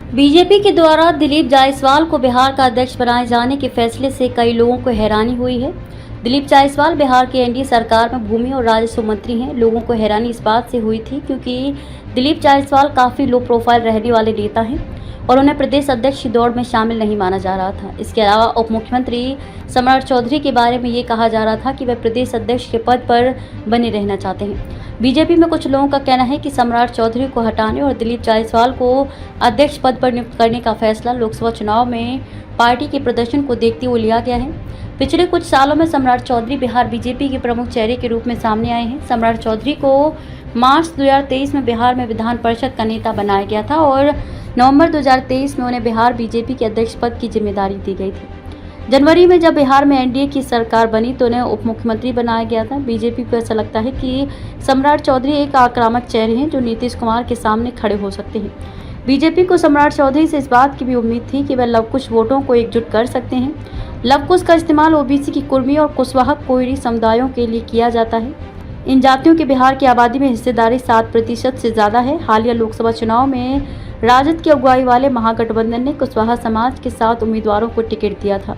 BJP के द्वारा दिलीप जायसवाल को बिहार का अध्यक्ष बनाए जाने के फैसले से कई लोगों को हैरानी हुई है। दिलीप जायसवाल बिहार के एनडीए सरकार में भूमि और राजस्व मंत्री हैं। लोगों को हैरानी इस बात से हुई थी क्योंकि दिलीप जायसवाल काफ़ी लो प्रोफाइल रहने वाले नेता हैं और उन्हें प्रदेश अध्यक्ष की दौड़ में शामिल नहीं माना जा रहा था। इसके अलावा उप मुख्यमंत्री सम्राट चौधरी के बारे में ये कहा जा रहा था कि वे प्रदेश अध्यक्ष के पद पर बने रहना चाहते हैं। बीजेपी में कुछ लोगों का कहना है कि सम्राट चौधरी को हटाने और दिलीप जायसवाल को अध्यक्ष पद पर नियुक्त करने का फैसला लोकसभा चुनाव में पार्टी के प्रदर्शन को देखते हुए लिया गया है। पिछले कुछ सालों में सम्राट चौधरी बिहार बीजेपी के प्रमुख चेहरे के रूप में सामने आए हैं। सम्राट चौधरी को मार्च 2023 में बिहार में विधान परिषद का नेता बनाया गया था और नवंबर 2023 में उन्हें बिहार बीजेपी के अध्यक्ष पद की जिम्मेदारी दी गई थी। जनवरी में जब बिहार में एनडीए की सरकार बनी तो उन्हें उप मुख्यमंत्री बनाया गया था। बीजेपी को ऐसा लगता है कि सम्राट चौधरी एक आक्रामक चेहरे हैं जो नीतीश कुमार के सामने खड़े हो सकते हैं। बीजेपी को सम्राट चौधरी से इस बात की भी उम्मीद थी कि वह लवकुश वोटों को एकजुट कर सकते हैं। लवकुश का इस्तेमाल ओबीसी की कुर्मी और कुशवाहा कोयरी समुदायों के लिए किया जाता है। इन जातियों की बिहार की आबादी में हिस्सेदारी 7% से ज़्यादा है। हालिया लोकसभा चुनाव में राजद की अगुवाई वाले महागठबंधन ने कुशवाहा समाज के 7 उम्मीदवारों को टिकट दिया था।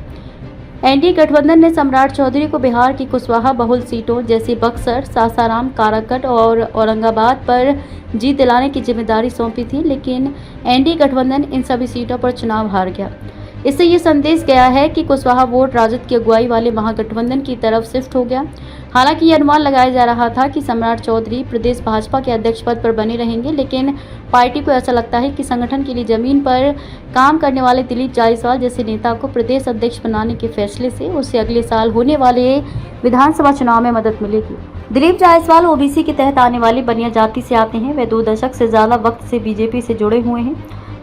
एनडीए गठबंधन ने सम्राट चौधरी को बिहार की कुशवाहा बहुल सीटों जैसे बक्सर, सासाराम, काराकट और औरंगाबाद पर जीत दिलाने की जिम्मेदारी सौंपी थी, लेकिन एनडीए गठबंधन इन सभी सीटों पर चुनाव हार गया। इससे ये संदेश गया है कि कुशवाहा वोट राजद की अगुवाई वाले महागठबंधन की तरफ शिफ्ट हो गया। हालांकि ये अनुमान लगाया जा रहा था कि सम्राट चौधरी प्रदेश भाजपा के अध्यक्ष पद पर बने रहेंगे, लेकिन पार्टी को ऐसा लगता है कि संगठन के लिए जमीन पर काम करने वाले दिलीप जायसवाल जैसे नेता को प्रदेश अध्यक्ष बनाने के फैसले से उसे अगले साल होने वाले विधानसभा चुनाव में मदद मिलेगी। दिलीप जायसवाल ओबीसी के तहत आने वाली बनिया जाति से आते हैं। वे 2 दशक से ज्यादा वक्त से बीजेपी से जुड़े हुए हैं।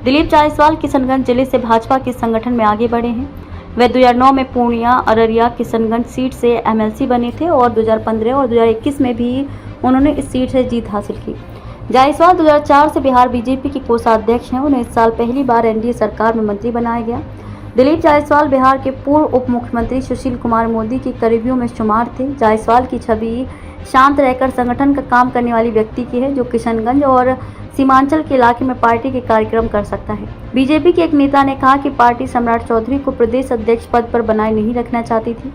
दिलीप जायसवाल किशनगंज जिले से भाजपा के संगठन में आगे बढ़े हैं। वे 2009 में पूर्णिया, अररिया, किशनगंज सीट से एमएलसी बने थे और 2015 और 2021 में भी उन्होंने इस सीट से जीत हासिल की। जायसवाल 2004 से बिहार बीजेपी के कोषाध्यक्ष हैं। उन्हें इस साल पहली बार एनडीए सरकार में मंत्री बनाया गया। दिलीप जायसवाल बिहार के पूर्व उप मुख्यमंत्री सुशील कुमार मोदी के करीबियों में शुमार थे। जायसवाल की छवि शांत रहकर संगठन का काम करने वाली व्यक्ति की है जो किशनगंज और सीमांचल के इलाके में पार्टी के कार्यक्रम कर सकता है। बीजेपी के एक नेता ने कहा कि पार्टी सम्राट चौधरी को प्रदेश अध्यक्ष पद पर बनाए नहीं रखना चाहती थी।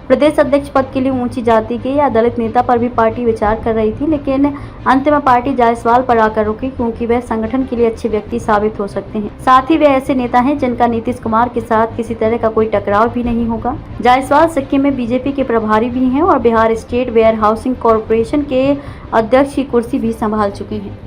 प्रदेश अध्यक्ष पद के लिए ऊंची जाति के या दलित नेता पर भी पार्टी विचार कर रही थी, लेकिन अंत में पार्टी जायसवाल पर आकर रुकी क्योंकि वह संगठन के लिए अच्छे व्यक्ति साबित हो सकते हैं। साथ ही वे ऐसे नेता हैं जिनका नीतीश कुमार के साथ किसी तरह का कोई टकराव भी नहीं होगा। जायसवाल सिक्किम में बीजेपी के प्रभारी भी हैं और Bihar state warehousing corporation के अध्यक्ष की कुर्सी भी संभाल चुके हैं।